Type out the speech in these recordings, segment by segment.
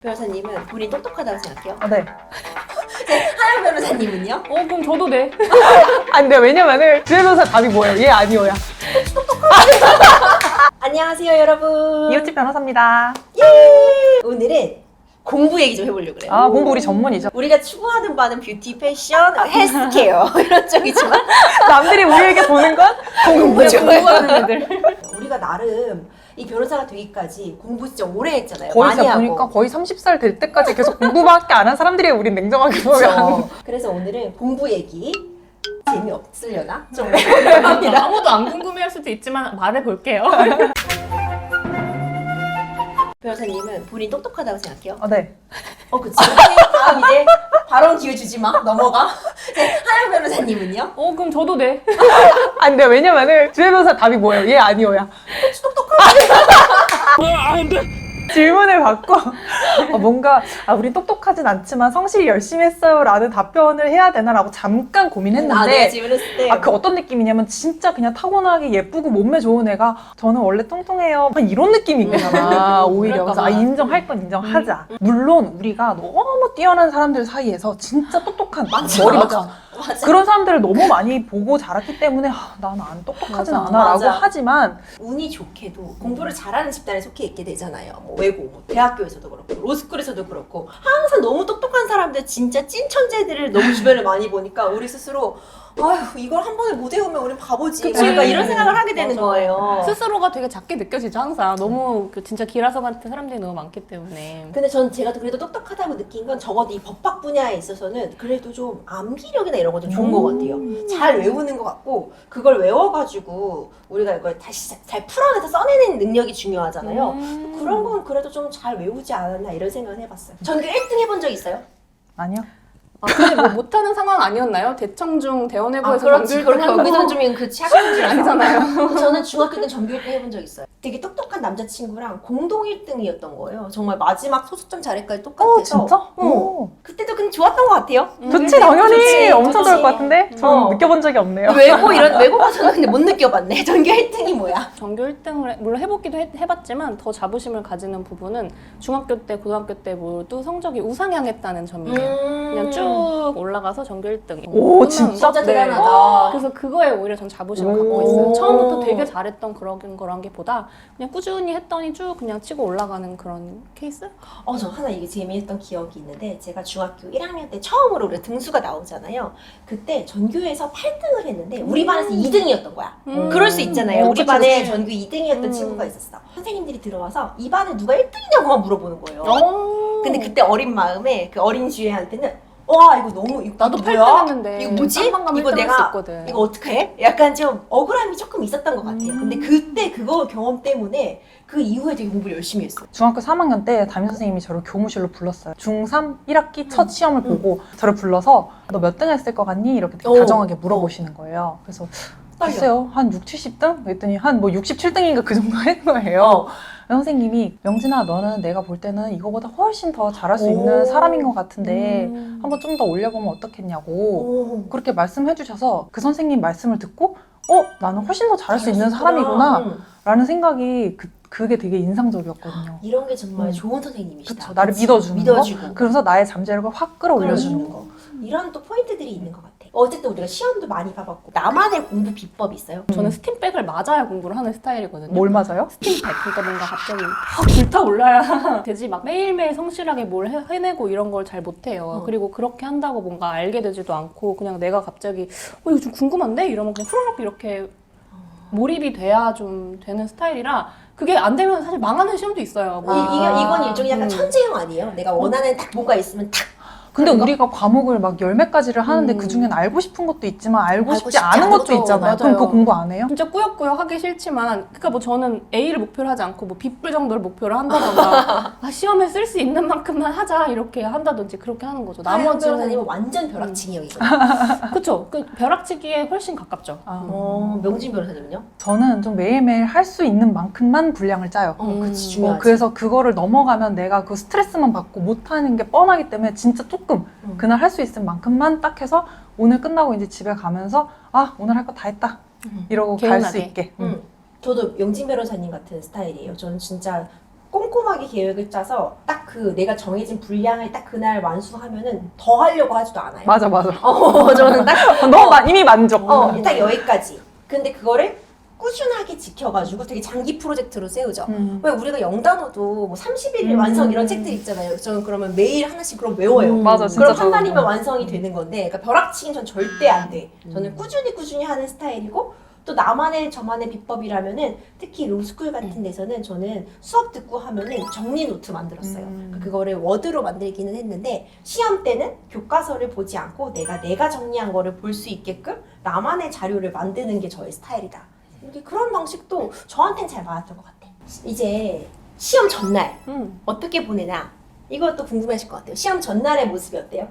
변호사님은 본인 똑똑하다고 생각해요? 네. 하영 변호사님은요? 그럼 저도 네. 아니, 근데 왜냐면은 주혜 변호사 답이 뭐예요? 얘 아니오야. 안녕하세요 여러분. 이웃집 변호사입니다. 오늘은 공부 얘기 좀 해보려고 그래요. 아, 공부 우리 전문이죠. 우리가 추구하는 바는 뷰티, 패션, 헬스케어 이런 쪽이지만 남들이 우리에게 보는 건 공부죠. 공부하는 애들. 우리가 나름 이 변호사가 되기까지 공부 진짜 오래 했잖아요. 거의 많이 진짜 하고. 보니까 거의 30살 될 때까지 계속 공부밖에 안 한 사람들이 우린 냉정하게 보면. 그렇죠. 그래서 오늘은 공부 얘기 재미없으려나? 좀 궁금합니다. 아무도 안 궁금해할 수도 있지만 말해볼게요. 변호사님은 본인 똑똑하다고 생각해요? 네. 그치. 다음 이제 발언 기회 주지 마. 넘어가. 하영 변호사님은요? 그럼 저도 네. 아니, 근데 왜냐면은 주혜 변호사 답이 뭐예요? 얘 아니오야. 질문을 받고 뭔가 우리 똑똑하진 않지만 성실히 열심히 했어요 라는 답변을 해야 되나라고 잠깐 고민했는데 질문했을 때. 그 어떤 느낌이냐면 진짜 그냥 타고나게 예쁘고 몸매 좋은 애가 저는 원래 통통해요 이런 느낌인 거잖아. 오히려 그래서 인정할 건 인정하자. 물론 우리가 너무 뛰어난 사람들 사이에서 진짜 똑똑한 머리 맞아. 그런 사람들을 너무 많이 보고 자랐기 때문에 나는 안 똑똑하진 맞아. 않아 라고 맞아. 하지만 운이 좋게도 공부를 잘하는 집단에 속해 있게 되잖아요. 뭐 외고, 뭐 대학교에서도 그렇고 로스쿨에서도 그렇고 항상 너무 똑똑한 사람들 진짜 찐 천재들을 너무 주변에 많이 보니까 우리 스스로 아휴 이걸 한 번에 못 외우면 우린 바보지. 그치. 뭔가 이런 생각을 하게 되는 맞아. 거예요. 스스로가 되게 작게 느껴지죠 항상. 너무 진짜 기라성 같은 사람들이 너무 많기 때문에. 근데 전 제가 그래도 똑똑하다고 느낀 건 적어도 이 법학 분야에 있어서는 그래도 좀 암기력이나 이런 거 좀 좋은 것 같아요. 잘 외우는 것 같고 그걸 외워가지고 우리가 이걸 다시 잘 풀어내서 써내는 능력이 중요하잖아요. 그런 건 그래도 좀 잘 외우지 않았나 이런 생각을 해봤어요. 전교 1등 해본 적 있어요? 아니요. 근데 뭐 못하는 상황 아니었나요? 대청중 대원외고에서 그렇지. 전교 1등 그렇게 여기서 좀 그 학생들 아니잖아요. 저는 중학교 때 전교 1등 해본 적 있어요. 되게 똑똑한 남자친구랑 공동 1등이었던 거예요. 정말 마지막 소수점 자리까지 똑같아서. 진짜? 그때도 그냥 좋았던 것 같아요. 좋지 당연히 좋지. 엄청 좋을 좋지. 것 같은데 전 느껴본 적이 없네요. 외고 가서는 근데 못 느껴봤네. 전교 1등이 뭐야? 전교 1등을 물론 해보기도 해봤지만 더 자부심을 가지는 부분은 중학교 때, 고등학교 때 모두 성적이 우상향했다는 점이에요. 그냥 쭉 올라가서 전교 1등. 오, 진짜? 대단하다. 그래서 그거에 오히려 전 자부심을 갖고 있어요. 처음부터 되게 잘했던 그런 거란 게 보다 그냥 꾸준히 했더니 쭉 그냥 치고 올라가는 그런 케이스? 저 하나 이게 재미있던 기억이 있는데 제가 중학교 1학년 때 처음으로 우리 등수가 나오잖아요. 그때 전교에서 8등을 했는데 우리 반에서 2등이었던 거야. 그럴 수 있잖아요. 우리 그치, 반에 그치. 전교 2등이었던 친구가 있었어. 선생님들이 들어와서 이 반에 누가 1등이냐고만 물어보는 거예요. 근데 그때 어린 마음에 그 어린 주혜한테는 와 이거 너무 이거 나도 뭐야? 8등 했는데 이거 뭐지? 깜깜 이거 1등 내가 했었거든. 이거 어떡해? 약간 좀 억울함이 조금 있었던 것 같아요. 근데 그때 그거 경험 때문에 그 이후에 되게 공부를 열심히 했어요. 중학교 3학년 때 담임 선생님이 저를 교무실로 불렀어요. 중3 1학기 첫 시험을 보고 저를 불러서 너 몇 등 했을 것 같니? 이렇게 되게 다정하게 물어보시는 거예요. 그래서 글쎄요 한 6, 70등? 그랬더니 한 뭐 67등인가 그 정도 한 거예요. 선생님이 명진아 너는 내가 볼 때는 이거보다 훨씬 더 잘할 수 있는 사람인 것 같은데 한번 좀 더 올려보면 어떻겠냐고 그렇게 말씀해 주셔서 그 선생님 말씀을 듣고 나는 훨씬 더 잘할 수 있는 사람이구나 라는 생각이 그게 되게 인상적이었거든요. 이런 게 정말 좋은 선생님이시다. 그쵸, 나를 믿어주는 믿어주고. 거 그래서 나의 잠재력을 확 끌어올려주는 거. 이런 또 포인트들이 있는 것 같아. 어쨌든 우리가 시험도 많이 봐봤고 나만의 공부 비법이 있어요? 저는 스팀백을 맞아야 공부를 하는 스타일이거든요. 뭘 맞아요? 스팀백. 그러니까 뭔가 갑자기 확 불타올라야 되지. 막 매일매일 성실하게 뭘 해내고 이런 걸 잘 못해요. 그리고 그렇게 한다고 뭔가 알게 되지도 않고 그냥 내가 갑자기 이거 좀 궁금한데? 이러면 그냥 후루룩 이렇게 몰입이 돼야 좀 되는 스타일이라 그게 안 되면 사실 망하는 시험도 있어요. 이건 일종의 약간 천재형 아니에요? 내가 원하는 딱 뭐가 있으면 딱 근데 우리가 과목을 막 10몇 가지를 하는데 그중엔 알고 싶은 것도 있지만 알고 싶지 않은 것도 않죠. 있잖아요. 그럼 맞아요. 그거 공부 안 해요? 진짜 꾸역꾸역 하기 싫지만 그러니까 뭐 저는 A를 목표로 하지 않고 뭐 B뿔 정도를 목표로 한다던가 시험에 쓸 수 있는 만큼만 하자 이렇게 한다든지 그렇게 하는 거죠. 나머지는 나머지는 완전 벼락치기형이거든요. 그쵸. 그 벼락치기에 훨씬 가깝죠. 명진 변호사님은요? 저는 좀 매일매일 할 수 있는 만큼만 분량을 짜요. 그치 중요하지. 그래서 그거를 넘어가면 내가 그 스트레스만 받고 못하는 게 뻔하기 때문에 진짜 조금 그날 할 수 있을 만큼만 딱 해서 오늘 끝나고 이제 집에 가면서 오늘 할 거 다 했다 이러고 갈 수 개운하게. 있게. 저도 명진 변호사님 같은 스타일이에요. 저는 진짜 꼼꼼하게 계획을 짜서 딱 그 내가 정해진 분량을 딱 그날 완수하면은 더 하려고 하지도 않아요. 맞아. 저는 딱 이미 만족. 딱 여기까지. 근데 그거를 꾸준하게 지켜가지고 되게 장기 프로젝트로 세우죠. 왜 우리가 영단어도 뭐 30일 완성 이런 책들 있잖아요. 저는 그러면 매일 하나씩 그럼 외워요. 맞아, 진짜 그럼 한 저도. 달이면 완성이 되는 건데, 그러니까 벼락치기는 전 절대 안 돼. 저는 꾸준히 하는 스타일이고, 또 나만의 저만의 비법이라면은 특히 로스쿨 같은 데서는 저는 수업 듣고 하면은 정리 노트 만들었어요. 그러니까 그거를 워드로 만들기는 했는데 시험 때는 교과서를 보지 않고 내가 정리한 거를 볼 수 있게끔 나만의 자료를 만드는 게 저의 스타일이다. 이렇게 그런 방식도 저한테는 잘 맞았던 것 같아요. 이제 시험 전날 어떻게 보내나 이것도 궁금하실 것 같아요. 시험 전날의 모습이 어때요?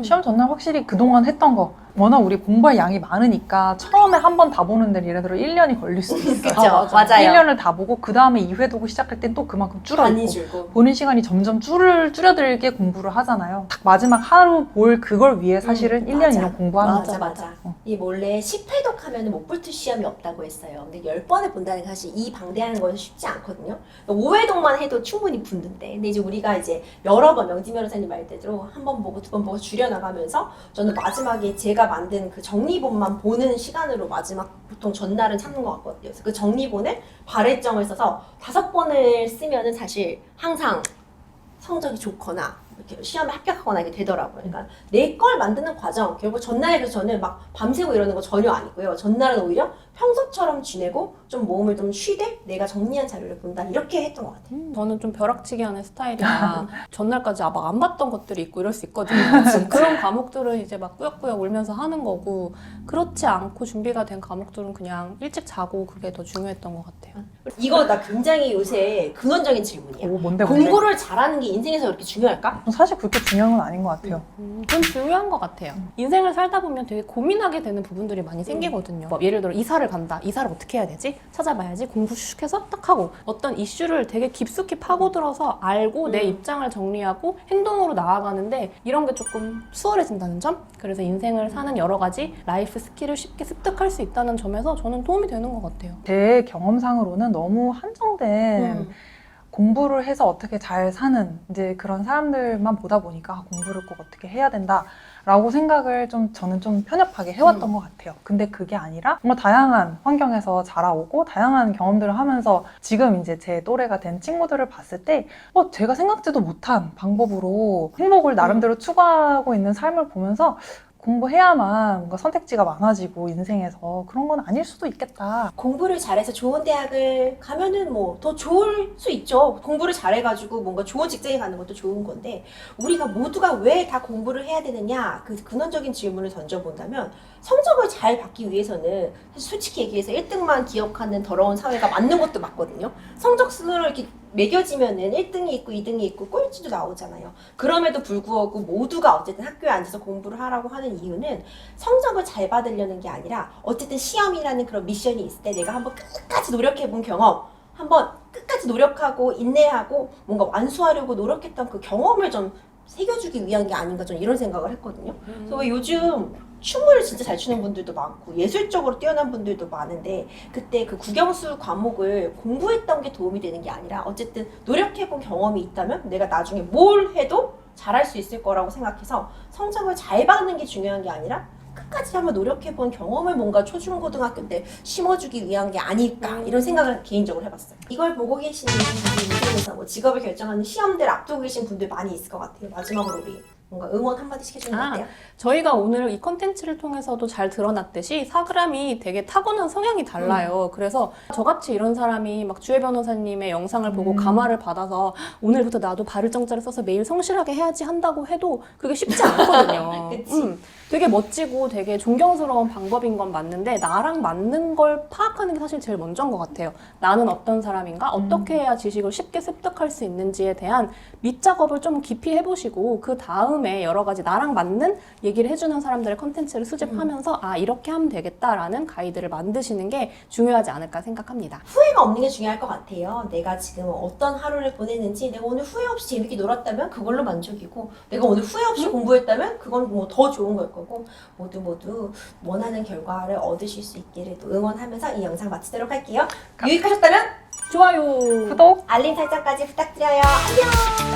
시험 전날 확실히 그동안 했던 거 워낙 우리 공부할 양이 많으니까 처음에 한 번 다 보는데 예를 들어 1년이 걸릴 수도 있어요. 그쵸, 맞아요. 1년을 다 보고 그 다음에 2회 두고 시작할 땐 또 그만큼 많이 줄어있고 줄고. 보는 시간이 점점 줄어들게 공부를 하잖아요. 딱 마지막 하루 볼 그걸 위해 사실은 1년 맞아. 이상 공부하는 맞아. 거죠. 이 몰래 10회독 하면 목불투 시험이 없다고 했어요. 근데 10번을 본다는 게 사실 이 방대하는 건 쉽지 않거든요. 5회독만 해도 충분히 붙는데. 근데 이제 우리가 이제 여러 번 명지 변호사님 말대로 한 번 보고 두 번 보고 줄여나가면서 저는 마지막에 제가 만든 그 정리본만 보는 시간으로 마지막 보통 전날은 참는 것 같거든요. 그래서 그 정리본을 발해점을 써서 5번을 쓰면은 사실 항상 성적이 좋거나 이렇게 시험에 합격하거나 이게 되더라고요. 그러니까 내 걸 만드는 과정, 결국 전날에 그래서 저는 막 밤새고 이러는 거 전혀 아니고요. 전날은 오히려 평소처럼 지내고 좀 몸을 좀 쉬되 내가 정리한 자료를 본다 이렇게 했던 것 같아요. 저는 좀 벼락치기 하는 스타일이라 전날까지 막 안 봤던 것들이 있고 이럴 수 있거든요. 그런 과목들은 이제 막 꾸역꾸역 울면서 하는 거고 그렇지 않고 준비가 된 과목들은 그냥 일찍 자고 그게 더 중요했던 것 같아요. 이거 나 굉장히 요새 근원적인 질문이야. 오, 뭔데? 공부를 잘하는 게 인생에서 그렇게 중요할까? 사실 그렇게 중요한 건 아닌 것 같아요. 그건 중요한 것 같아요. 인생을 살다 보면 되게 고민하게 되는 부분들이 많이 생기거든요. 뭐 예를 들어 이사를 간다. 이사를 어떻게 해야 되지? 찾아봐야지. 공부 슉 해서 딱 하고 어떤 이슈를 되게 깊숙이 파고들어서 알고 내 입장을 정리하고 행동으로 나아가는데 이런 게 조금 수월해진다는 점? 그래서 인생을 사는 여러 가지 라이프 스킬을 쉽게 습득할 수 있다는 점에서 저는 도움이 되는 것 같아요. 제 경험상으로는 너무 한정된 공부를 해서 어떻게 잘 사는 이제 그런 사람들만 보다 보니까 공부를 꼭 어떻게 해야 된다라고 생각을 저는 좀 편협하게 해왔던 것 같아요. 근데 그게 아니라 정말 다양한 환경에서 자라오고 다양한 경험들을 하면서 지금 이제 제 또래가 된 친구들을 봤을 때 제가 생각지도 못한 방법으로 행복을 나름대로 추구하고 있는 삶을 보면서 공부해야만 뭔가 선택지가 많아지고 인생에서 그런 건 아닐 수도 있겠다. 공부를 잘해서 좋은 대학을 가면은 뭐 더 좋을 수 있죠. 공부를 잘해가지고 뭔가 좋은 직장에 가는 것도 좋은 건데 우리가 모두가 왜 다 공부를 해야 되느냐 그 근원적인 질문을 던져본다면 성적을 잘 받기 위해서는 솔직히 얘기해서 1등만 기억하는 더러운 사회가 맞는 것도 맞거든요. 성적 순으로 이렇게 매겨지면은 1등이 있고 2등이 있고 꼴찌도 나오잖아요. 그럼에도 불구하고 모두가 어쨌든 학교에 앉아서 공부를 하라고 하는 이유는 성적을 잘 받으려는 게 아니라 어쨌든 시험이라는 그런 미션이 있을 때 내가 한번 끝까지 노력해본 경험, 한번 끝까지 노력하고 인내하고 뭔가 완수하려고 노력했던 그 경험을 좀 새겨주기 위한 게 아닌가 저는 이런 생각을 했거든요. 그래서 왜 요즘 춤을 진짜 잘 추는 분들도 많고 예술적으로 뛰어난 분들도 많은데 그때 그 국영수 과목을 공부했던 게 도움이 되는 게 아니라 어쨌든 노력해본 경험이 있다면 내가 나중에 뭘 해도 잘할 수 있을 거라고 생각해서 성적을 잘 받는 게 중요한 게 아니라 끝까지 한번 노력해본 경험을 뭔가 초중고등학교 때 심어주기 위한 게 아닐까 이런 생각을 개인적으로 해봤어요. 이걸 보고 계시는 분들에서 뭐 직업을 결정하는 시험들 앞두고 계신 분들 많이 있을 것 같아요. 마지막으로 우리 뭔가 응원 한마디씩 해주는 것 같아요? 저희가 오늘 이 컨텐츠를 통해서도 잘 드러났듯이 사그람이 되게 타고난 성향이 달라요. 그래서 저같이 이런 사람이 막 주혜 변호사님의 영상을 보고 감화를 받아서 오늘부터 나도 발을 정자를 써서 매일 성실하게 해야지 한다고 해도 그게 쉽지 않거든요. 그치. 되게 멋지고 되게 존경스러운 방법인 건 맞는데 나랑 맞는 걸 파악하는 게 사실 제일 먼저인 것 같아요. 나는 어떤 사람인가? 어떻게 해야 지식을 쉽게 습득할 수 있는지에 대한 밑작업을 좀 깊이 해보시고 그 다음에 여러 가지 나랑 맞는 얘기를 해주는 사람들의 컨텐츠를 수집하면서 아 이렇게 하면 되겠다라는 가이드를 만드시는 게 중요하지 않을까 생각합니다. 후회가 없는 게 중요할 것 같아요. 내가 지금 어떤 하루를 보냈는지 내가 오늘 후회 없이 재밌게 놀았다면 그걸로 만족이고 내가 오늘 후회 없이 공부했다면 그건 뭐 더 좋은 걸 거고 모두 원하는 결과를 얻으실 수 있기를 또 응원하면서 이 영상 마치도록 할게요. 유익하셨다면 좋아요, 구독. 알림 설정까지 부탁드려요. 안녕.